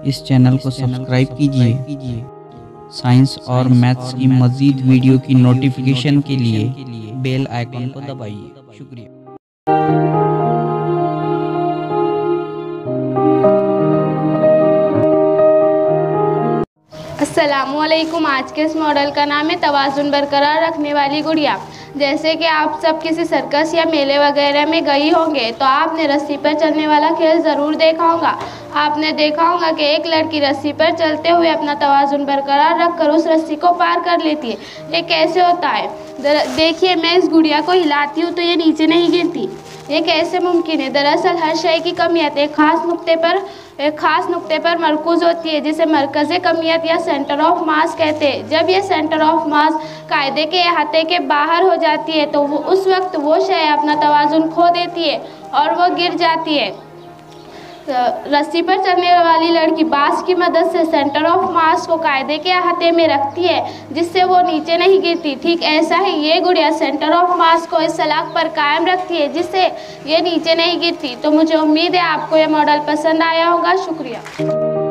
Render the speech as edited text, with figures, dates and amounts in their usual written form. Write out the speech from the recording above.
इस चैनल को सब्सक्राइब कीजिए। साइंस और मैथ्स की मज़ीद वीडियो की नोटिफिकेशन के लिए बेल आइकन को दबाइए। शुक्रिया। अस्सलामुअलैकुम। आज के इस मॉडल का नाम है तवाज़ुन बरकरार रखने वाली गुड़िया। जैसे कि आप सब किसी सर्कस या मेले वगैरह में गई होंगे तो आपने रस्सी पर चलने वाला खेल ज़रूर देखा होगा। आपने देखा होगा कि एक लड़की रस्सी पर चलते हुए अपना तवाज़ुन बरकरार रखकर उस रस्सी को पार कर लेती है। ये कैसे होता है? देखिए, मैं इस गुड़िया को हिलाती हूँ तो ये नीचे नहीं गिरती। ये कैसे मुमकिन है? दरअसल हर शय की कमियत एक खास नुक्ते पर मरकूज़ होती है, जिसे मरकज़े कमियत या सेंटर ऑफ मास कहते हैं। जब ये सेंटर ऑफ मास कायदे के अहाते के बाहर हो जाती है तो उस वक्त वो शय अपना तवाज़ुन खो देती है और वो गिर जाती है। रस्सी पर चलने वाली लड़की बांस की मदद से सेंटर ऑफ मास को कायदे के अहाते में रखती है, जिससे वो नीचे नहीं गिरती। ठीक ऐसा ही ये गुड़िया सेंटर ऑफ मास को इस सलाख पर कायम रखती है, जिससे ये नीचे नहीं गिरती। तो मुझे उम्मीद है आपको ये मॉडल पसंद आया होगा। शुक्रिया।